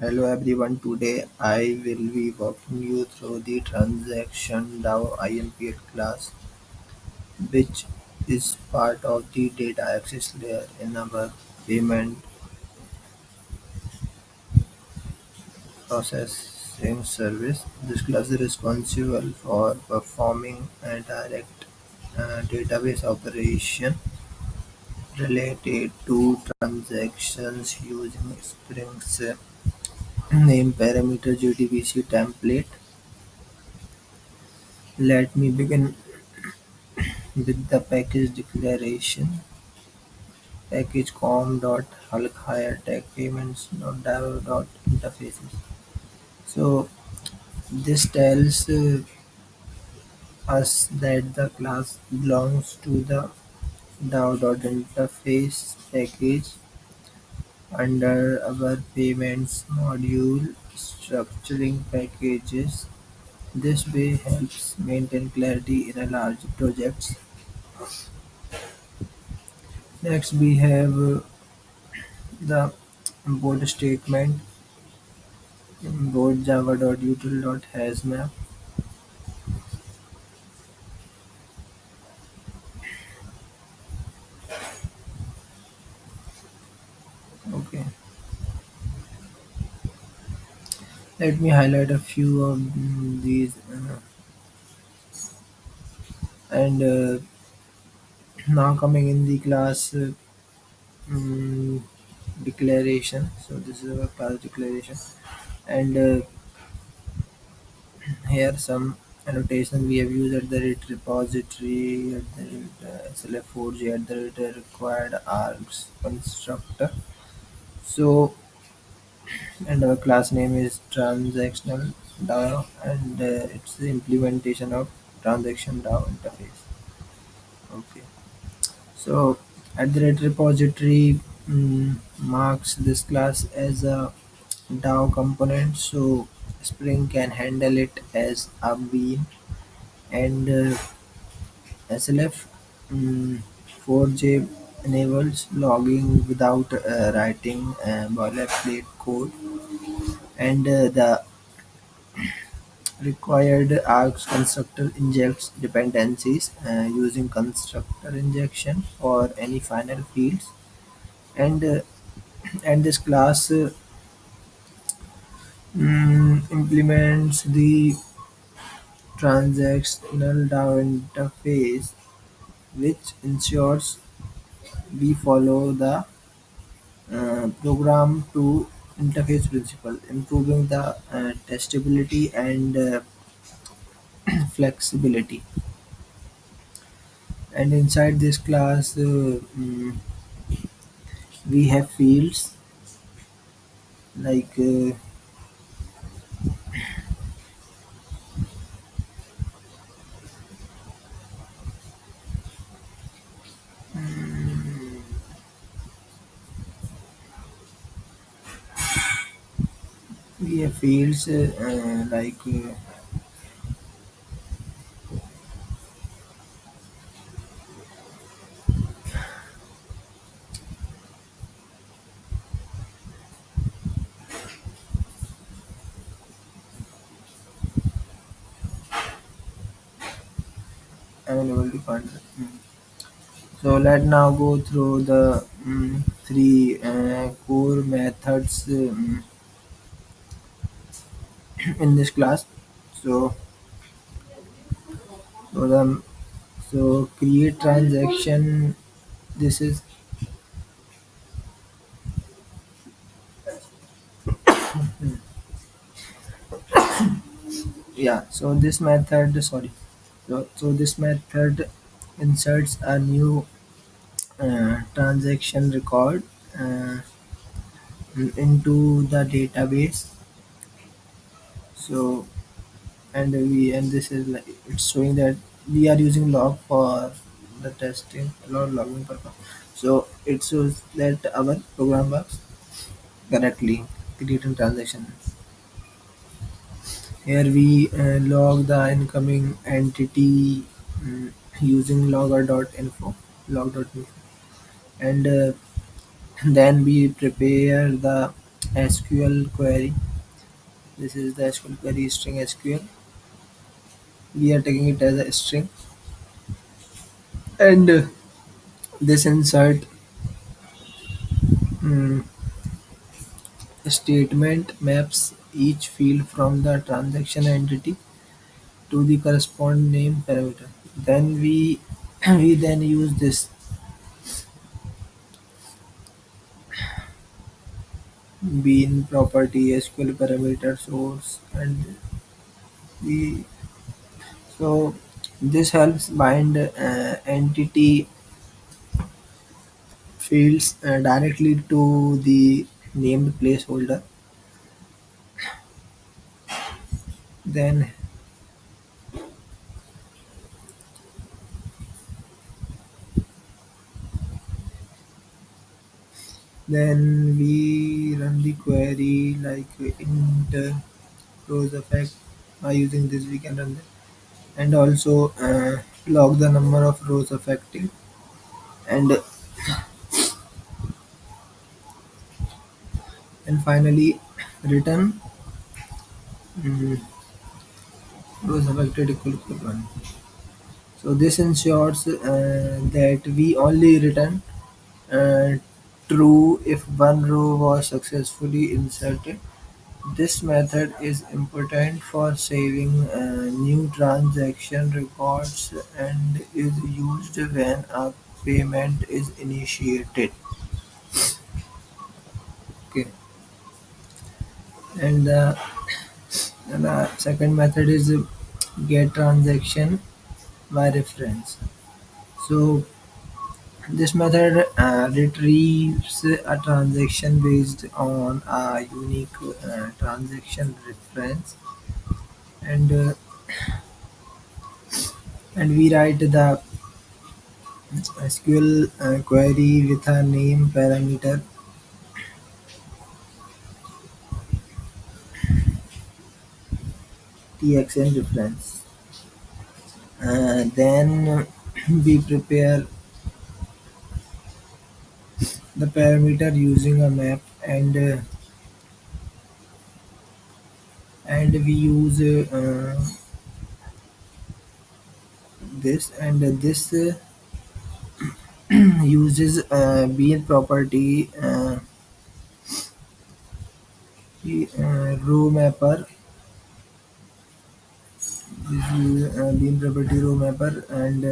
Hello everyone, today I will be walking you through the transaction DAO IMPL class, which is part of the data access layer in our payment processing service. This class is responsible for performing a direct database operation related to transactions using Spring's name parameter JDBC template. Let me begin with the package declaration. Package com.hulk higher tag payments.dao.interfaces. So this tells us that the class belongs to the DAO.interface package under our payments module structuring packages. This way helps maintain clarity in a large projects. Next we have the import statement import java.util.hasmap. Okay, let me highlight a few of these and now coming in the class mm, declaration. So this is our class declaration and here some annotation we have used at the rate repository at the rate slf4j at the rate required args constructor. So and our class name is transactional DAO and it's the implementation of transaction DAO interface. Okay, so at the rate repository marks this class as a DAO component, so Spring can handle it as a bean and SLF 4J enables logging without writing boilerplate code and the required args constructor injects dependencies using constructor injection for any final fields and this class implements the transactional DAO interface which ensures we follow the program to interface principle, improving the testability and flexibility. And inside this class, we have fields like we have fields like available to find. So let now go through the three core methods in this class. So so the so create transaction. This is yeah. So this method sorry. So this method inserts a new transaction record uh, into the database. So and this is like it's showing that we are using log for the testing log logging purpose. So it shows that our program works correctly creating transaction. Here we log the incoming entity using logger.info log.info and then we prepare the SQL query. This is the SQL query string SQL. We are taking it as a string, and this insert mm, statement maps each field from the transaction entity to the corresponding name parameter. Then we we then use this bean property SQL parameter source, and we so this helps bind entity fields directly to the named placeholder. Then then we run the query like int rows effect. By using this we can run that, and also log the number of rows affected, and finally return mm, rows affected equal 1. So this ensures that we only return uh, true if one row was successfully inserted. This method is important for saving new transaction records and is used when a payment is initiated. Okay, and the second method is get transaction by reference. So this method retrieves a transaction based on a unique transaction reference, and uh, and we write the SQL query with a name parameter txn reference. Then we prepare the parameter using a map, and we use this, and this uses bean property row mapper. This is bean property row mapper, and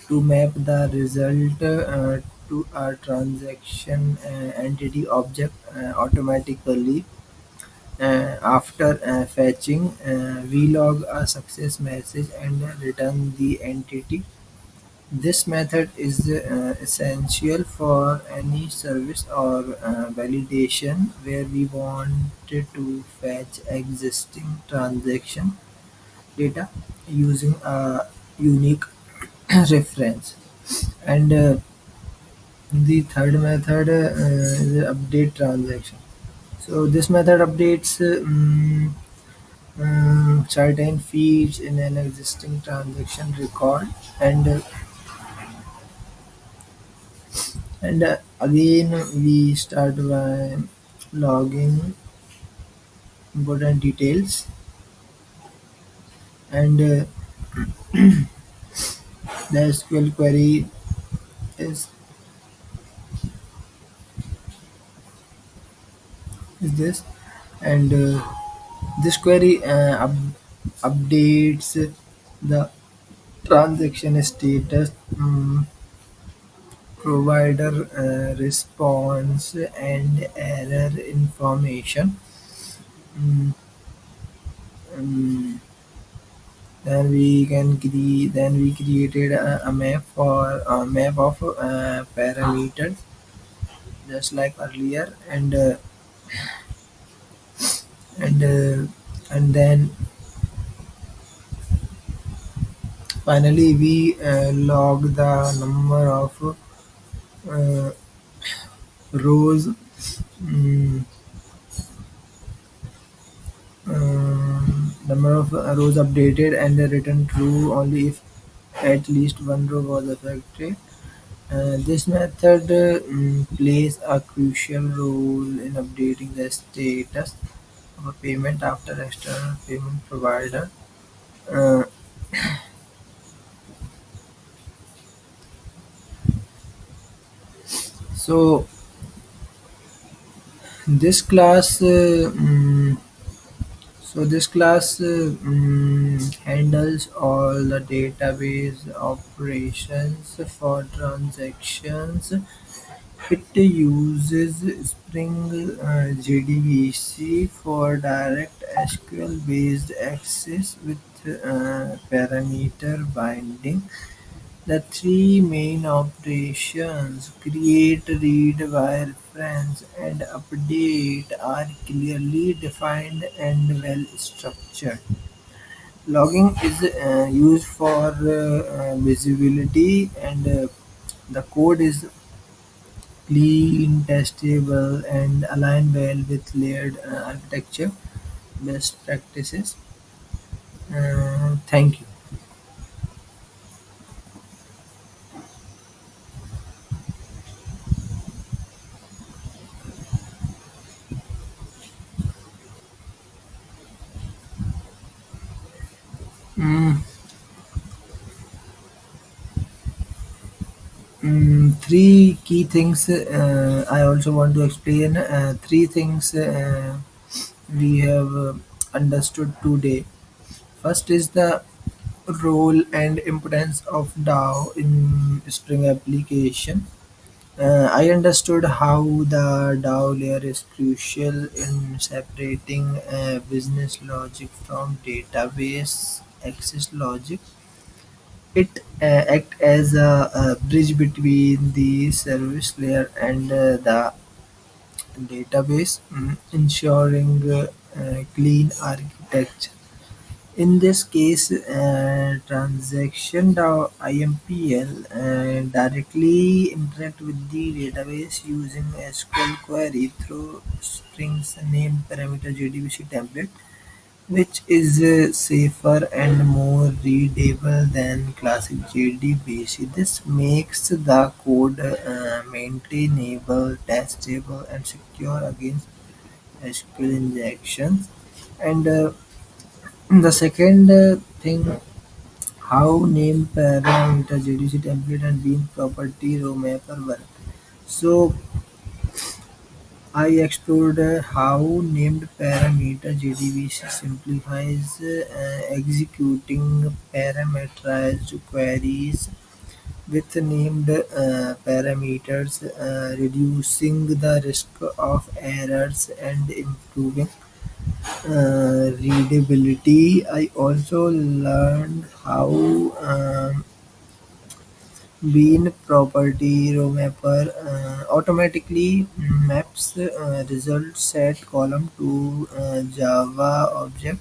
to map the result to a transaction entity object automatically. After fetching, we log a success message and return the entity. This method is essential for any service or validation where we wanted to fetch existing transaction data using a unique reference. And the third method is update transaction. So this method updates certain fields in an existing transaction record, and again we start by logging important details, and the SQL query is is this, and this query updates the transaction status, provider response, and error information. Mm, um, then we created a map for a map of parameters just like earlier, and and then finally we log the number of uh, rows, mm, number of rows updated, and return true only if at least one row was affected. This method plays a crucial role in updating the status of a payment after external payment provider. Uh, so this class handles all the database operations for transactions. It uses Spring JDBC for direct SQL-based access with parameter binding. The three main operations create, read, wire frames, and update are clearly defined and well structured. Logging is used for visibility, and the code is clean, testable, and align well with layered architecture best practices. Thank you. Mm, Three key things I also want to explain. Three things we have understood today. First is the role and importance of DAO in Spring application. I understood how the DAO layer is crucial in separating business logic from database access logic. It acts as a bridge between the service layer and the database, ensuring clean architecture. In this case, transaction IMPL directly interact with the database using SQL query through Spring's name parameter JDBC template, which is safer and more readable than classic JDBC. This makes the code maintainable, testable, and secure against SQL injections. And the second thing, how name parameter JDBC template and bean property row mapper work. So I explored how named parameter JDBC simplifies executing parameterized queries with named parameters, reducing the risk of errors and improving readability. I also learned how bean property row mapper automatically maps result set column to Java object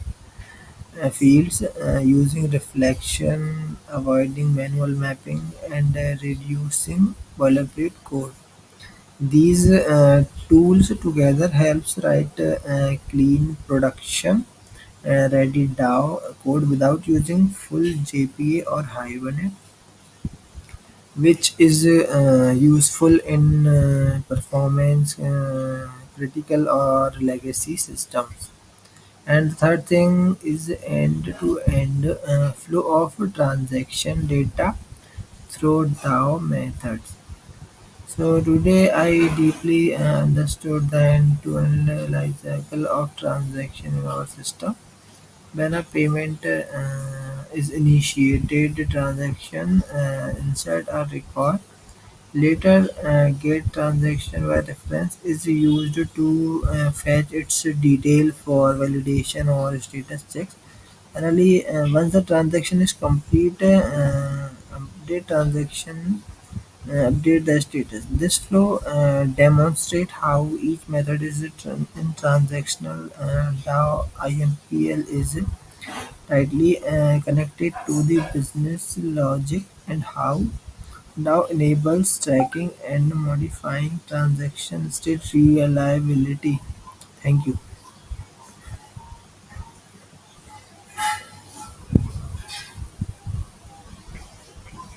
fields using reflection, avoiding manual mapping, and reducing boilerplate code. These tools together helps write clean production ready DAO code without using full JPA or Hibernate, which is useful in performance critical or legacy systems. And third thing is end-to-end flow of transaction data through DAO methods. So today I deeply understood the end-to-end life cycle of transaction in our system. When a payment is initiated, the transaction insert a record. Later, get transaction by reference is used to fetch its detail for validation or status checks. Finally, once the transaction is complete, update the status. This flow demonstrates how each method is in transactional. DAO IMPL is tightly connected to the business logic and how now enables tracking and modifying transaction state reliability. Thank you.